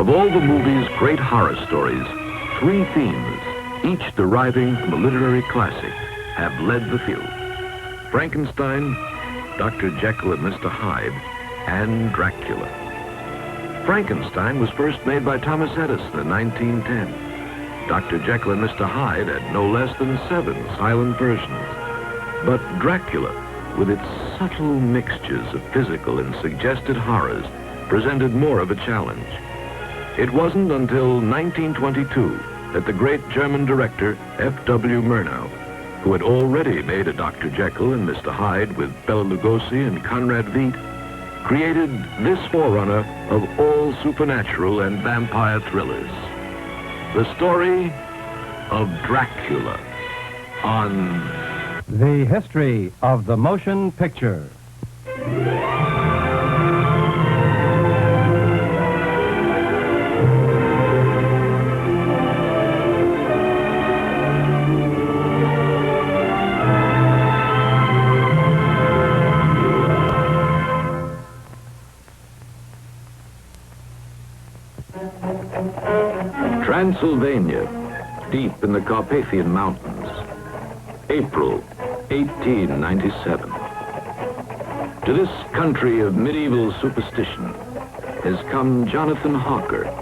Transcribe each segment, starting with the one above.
Of all the movie's great horror stories, three themes, each deriving from a literary classic, have led the field. Frankenstein, Dr. Jekyll and Mr. Hyde, and Dracula. Frankenstein was first made by Thomas Edison in 1910. Dr. Jekyll and Mr. Hyde had no less than 7 silent versions. But Dracula, with its subtle mixtures of physical and suggested horrors, presented more of a challenge. It wasn't until 1922 that the great German director FW Murnau, who had already made a Dr. Jekyll and Mr. Hyde with Bela Lugosi and Conrad Veidt, created this forerunner of all supernatural and vampire thrillers. The story of Dracula on The History of the Motion Picture. Transylvania, deep in the Carpathian Mountains, April 1897. To this country of medieval superstition has come Jonathan Harker,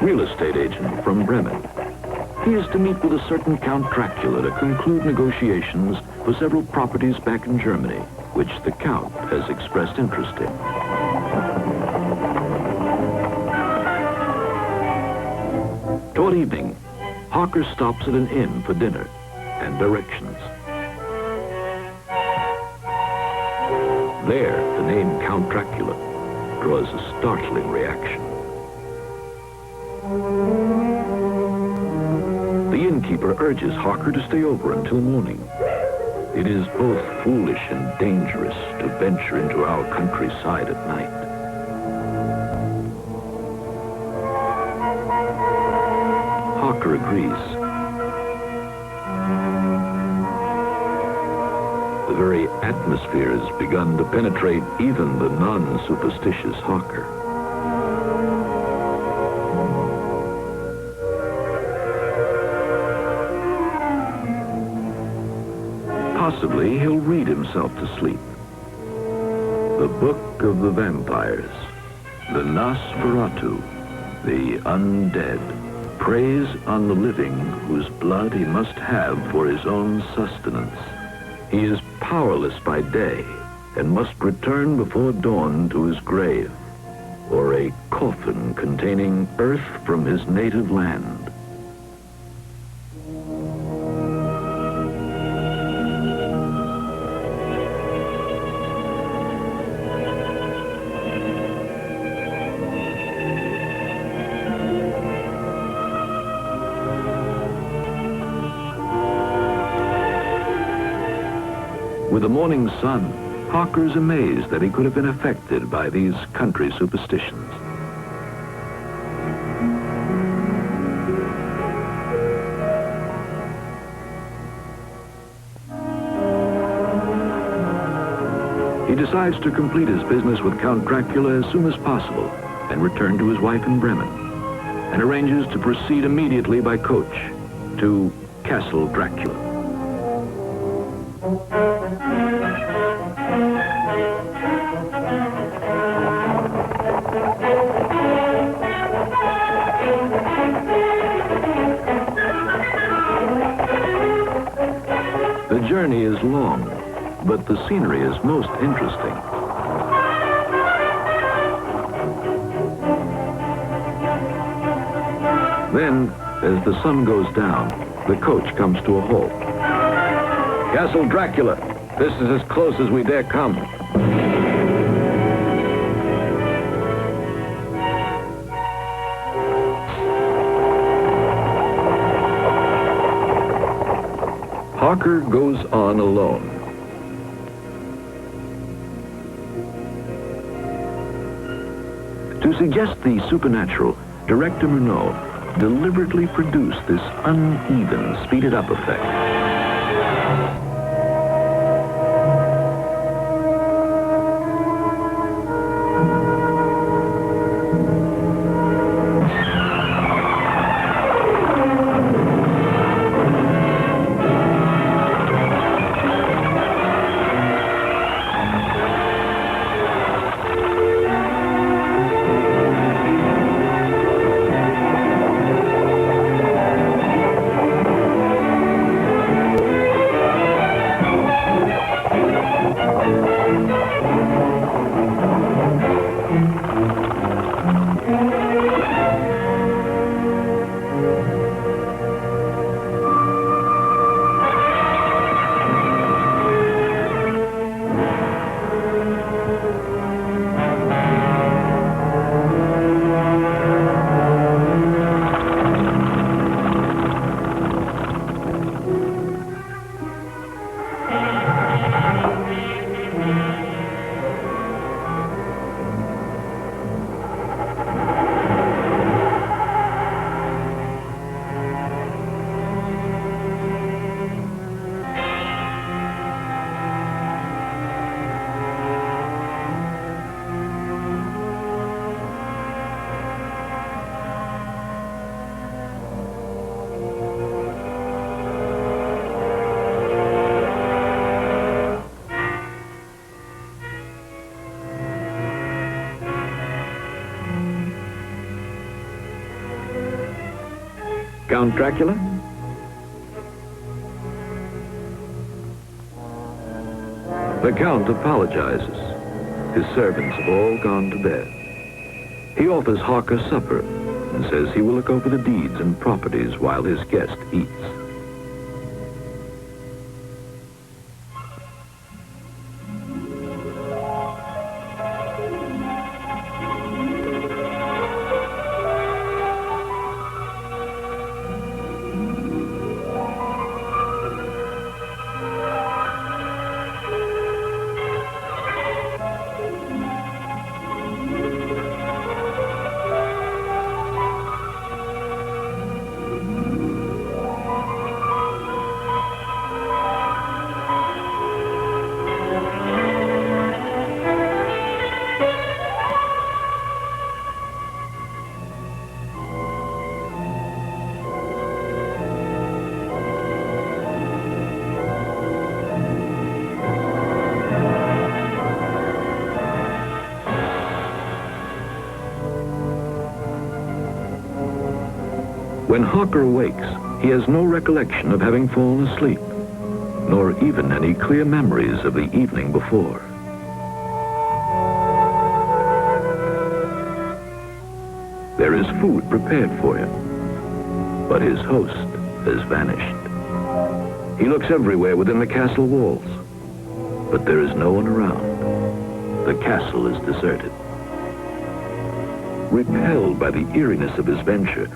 real estate agent from Bremen. He is to meet with a certain Count Dracula to conclude negotiations for several properties back in Germany, which the Count has expressed interest in. Toward evening, Harker stops at an inn for dinner and directions. There, the name Count Dracula draws a startling reaction. The innkeeper urges Harker to stay over until morning. It is both foolish and dangerous to venture into our countryside at night. Harker agrees. The very atmosphere has begun to penetrate even the non-superstitious Harker. Possibly he'll read himself to sleep. The Book of the Vampires, the Nosferatu, the undead, preys on the living whose blood he must have for his own sustenance. He is powerless by day and must return before dawn to his grave, or a coffin containing earth from his native land. With the morning sun, Harker is amazed that he could have been affected by these country superstitions. He decides to complete his business with Count Dracula as soon as possible and return to his wife in Bremen, and arranges to proceed immediately by coach to Castle Dracula. The journey is long, but the scenery is most interesting. Then, as the sun goes down, the coach comes to a halt. Castle Dracula, this is as close as we dare come. Harker goes on alone. To suggest the supernatural, Director Murnau deliberately produced this uneven, speeded-up effect. Count Dracula? The Count apologizes. His servants have all gone to bed. He offers Harker supper and says he will look over the deeds and properties while his guest eats. When Harker awakes, he has no recollection of having fallen asleep, nor even any clear memories of the evening before. There is food prepared for him, but his host has vanished. He looks everywhere within the castle walls, but there is no one around. The castle is deserted. Repelled by the eeriness of his venture,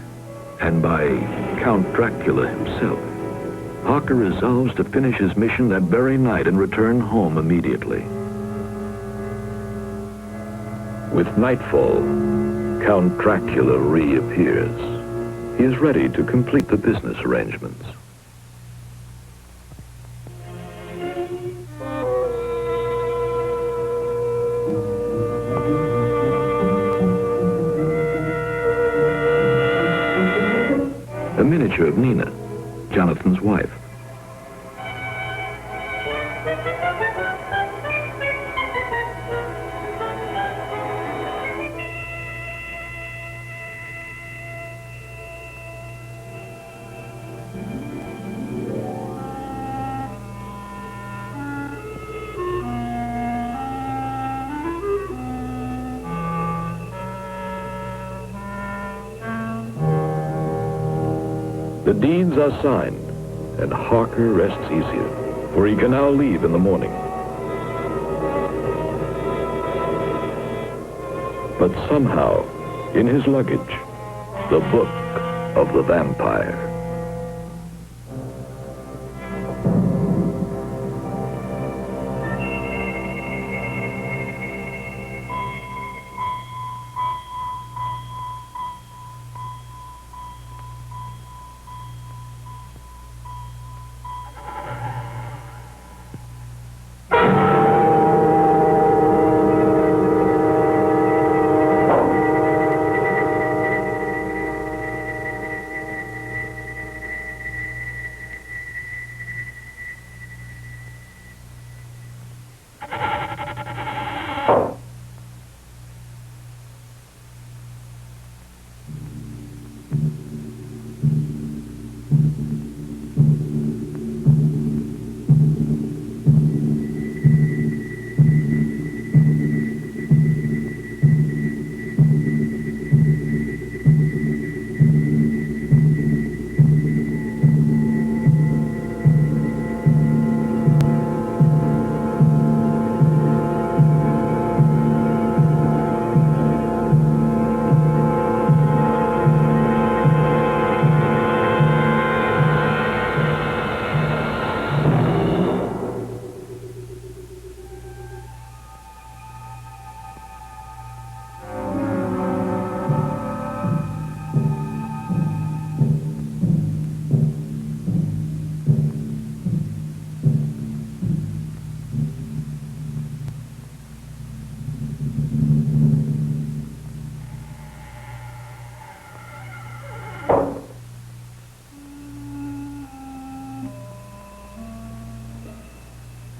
and by Count Dracula himself, Harker resolves to finish his mission that very night and return home immediately. With nightfall, Count Dracula reappears. He is ready to complete the business arrangements. A miniature of Nina, Jonathan's wife. The deeds are signed, and Harker rests easier, for he can now leave in the morning. But somehow, in his luggage, the book of the vampire.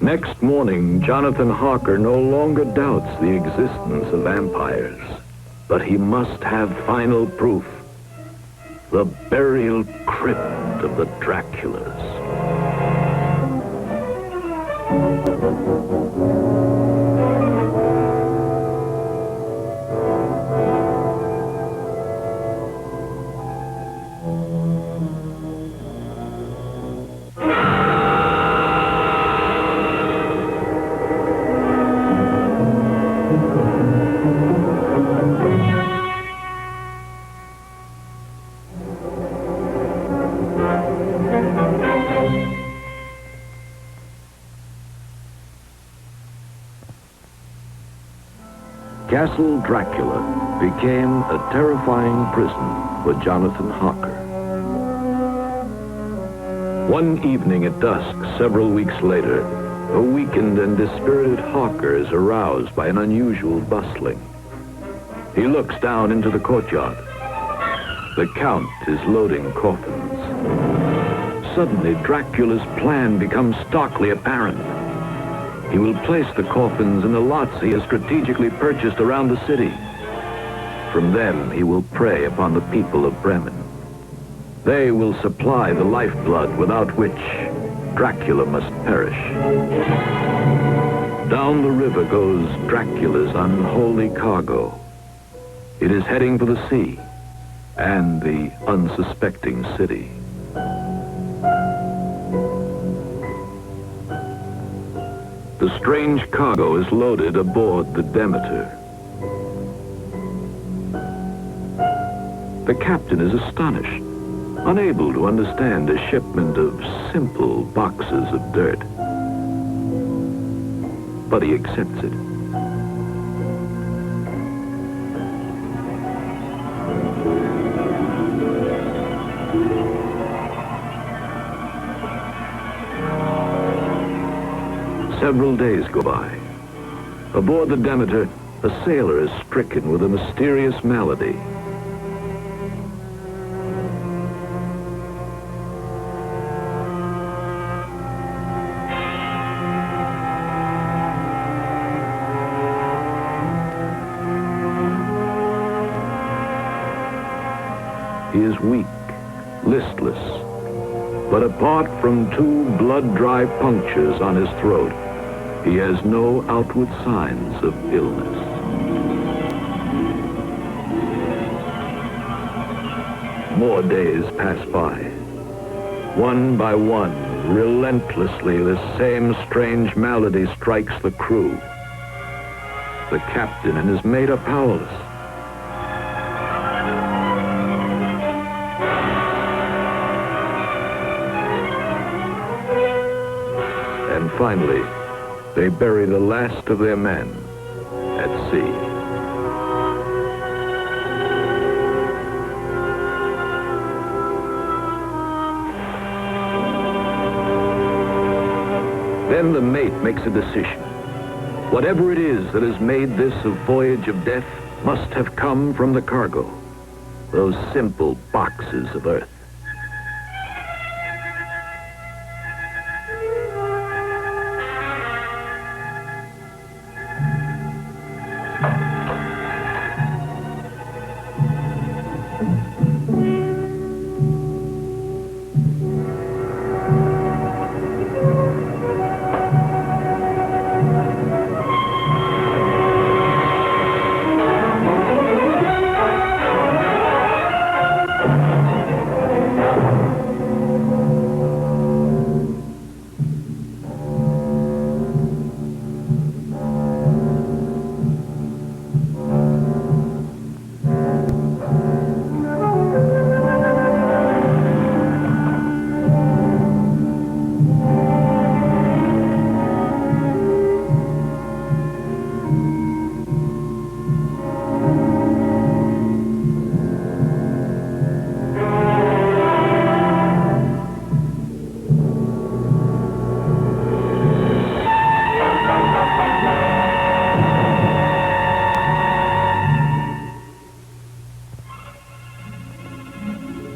Next morning, Jonathan Harker no longer doubts the existence of vampires, but he must have final proof. the burial crypt of the Draculas. Castle Dracula became a terrifying prison for Jonathan Harker. One evening at dusk, several weeks later, a weakened and dispirited Harker is aroused by an unusual bustling. He looks down into the courtyard. The Count is loading coffins. Suddenly, Dracula's plan becomes starkly apparent. He will place the coffins in the lots he has strategically purchased around the city. From them, he will prey upon the people of Bremen. They will supply the lifeblood without which Dracula must perish. Down the river goes Dracula's unholy cargo. It is heading for the sea and the unsuspecting city. The strange cargo is loaded aboard the Demeter. The captain is astonished, unable to understand a shipment of simple boxes of dirt. But he accepts it. Several days go by. Aboard the Demeter, a sailor is stricken with a mysterious malady. He is weak, listless, but apart from two blood-dry punctures on his throat, he has no outward signs of illness. More days pass by. One by one, relentlessly, the same strange malady strikes the crew. The captain and his mate are powerless. And finally, they bury the last of their men at sea. Then the mate makes a decision. Whatever it is that has made this a voyage of death must have come from the cargo, those simple boxes of earth.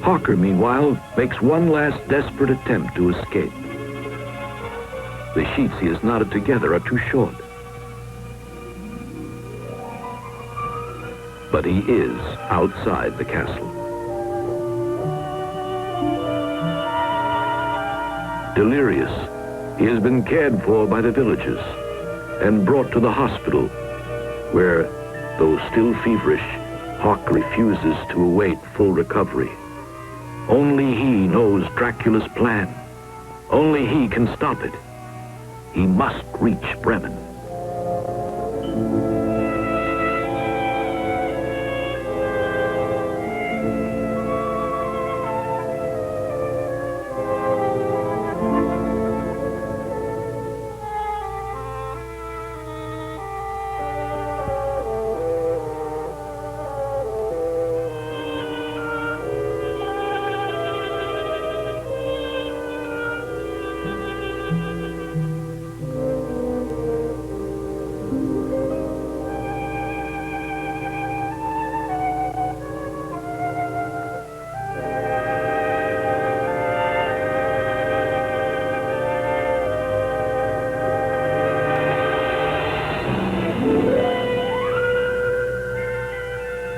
Harker, meanwhile, makes one last desperate attempt to escape. The sheets he has knotted together are too short. But he is outside the castle. Delirious, he has been cared for by the villagers and brought to the hospital, where, though still feverish, Harker refuses to await full recovery. Only he knows Dracula's plan. Only he can stop it. He must reach Bremen.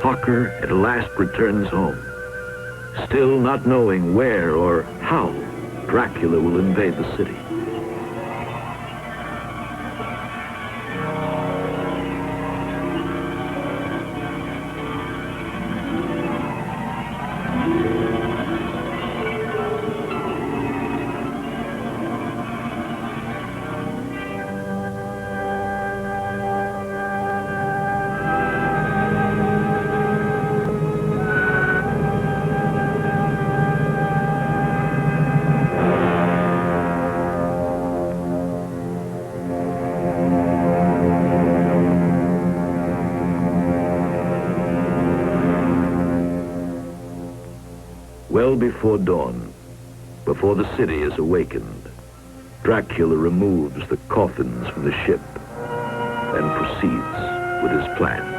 Harker at last returns home, still not knowing where or how Dracula will invade the city. Well before dawn, before the city is awakened, Dracula removes the coffins from the ship and proceeds with his plans.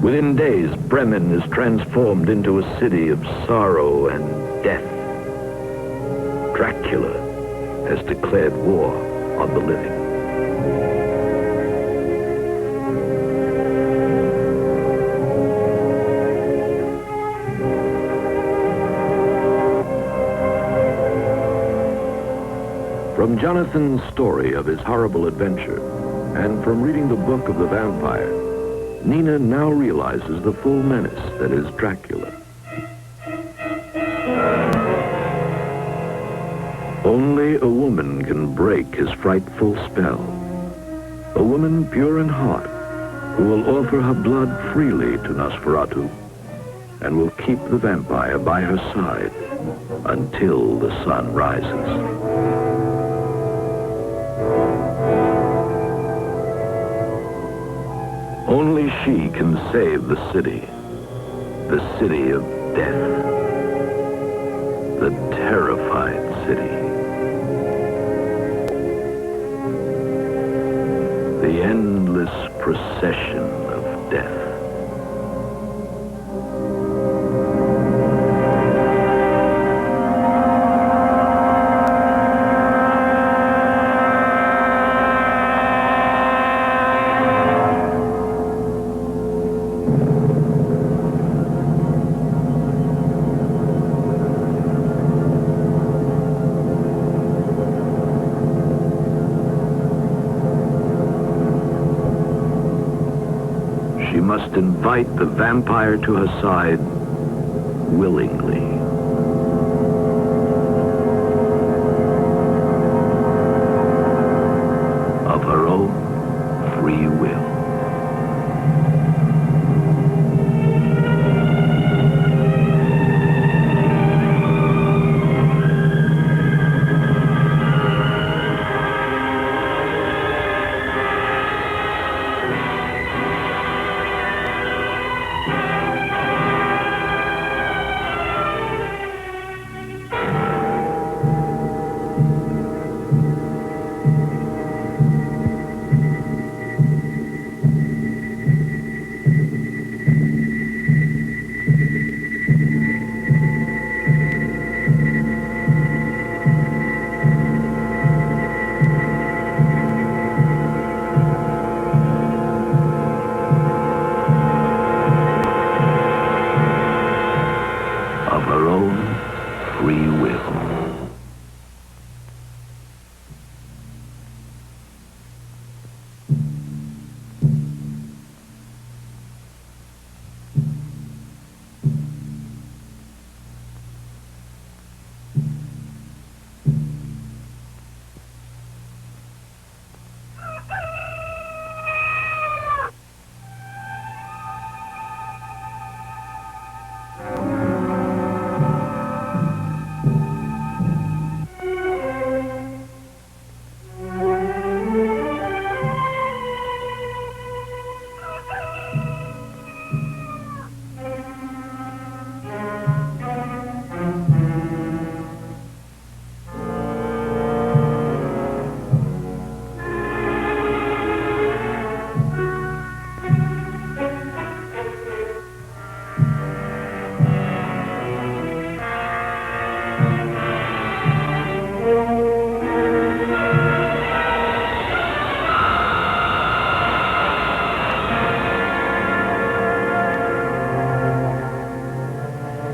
Within days, Bremen is transformed into a city of sorrow and death. Dracula has declared war on the living. From Jonathan's story of his horrible adventure, and from reading the Book of the Vampire, Nina now realizes the full menace that is Dracula. Only a woman can break his frightful spell. A woman pure in heart, who will offer her blood freely to Nosferatu and will keep the vampire by her side until the sun rises. Only she can save the city of death, the terrified city. The endless procession of death. she must invite the vampire to her side willingly. Of her own free will.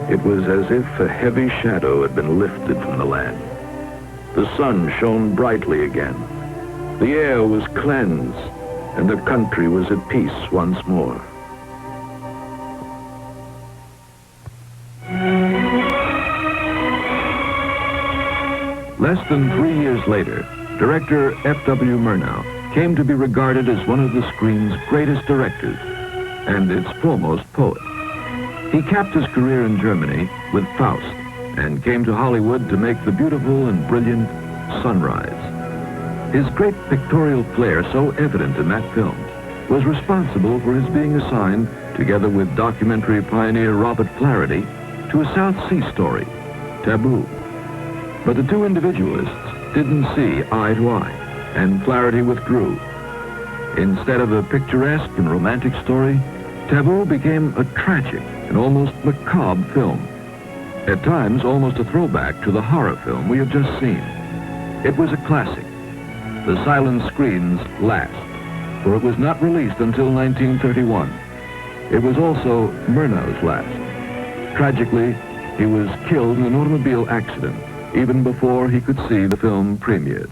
It was as if a heavy shadow had been lifted from the land. The sun shone brightly again. The air was cleansed, and the country was at peace once more. Less than 3 years later, director FW Murnau came to be regarded as one of the screen's greatest directors and its foremost poet. He capped his career in Germany with Faust and came to Hollywood to make the beautiful and brilliant Sunrise. His great pictorial flair, so evident in that film, was responsible for his being assigned, together with documentary pioneer Robert Flaherty, to a South Sea story, Taboo. But the two individualists didn't see eye to eye, and Flaherty withdrew. Instead of a picturesque and romantic story, Taboo became a tragic and almost macabre film. At times, almost a throwback to the horror film we have just seen. It was a classic. The silent screen's last, for it was not released until 1931. It was also Murnau's last. Tragically, he was killed in an automobile accident even before he could see the film premiered.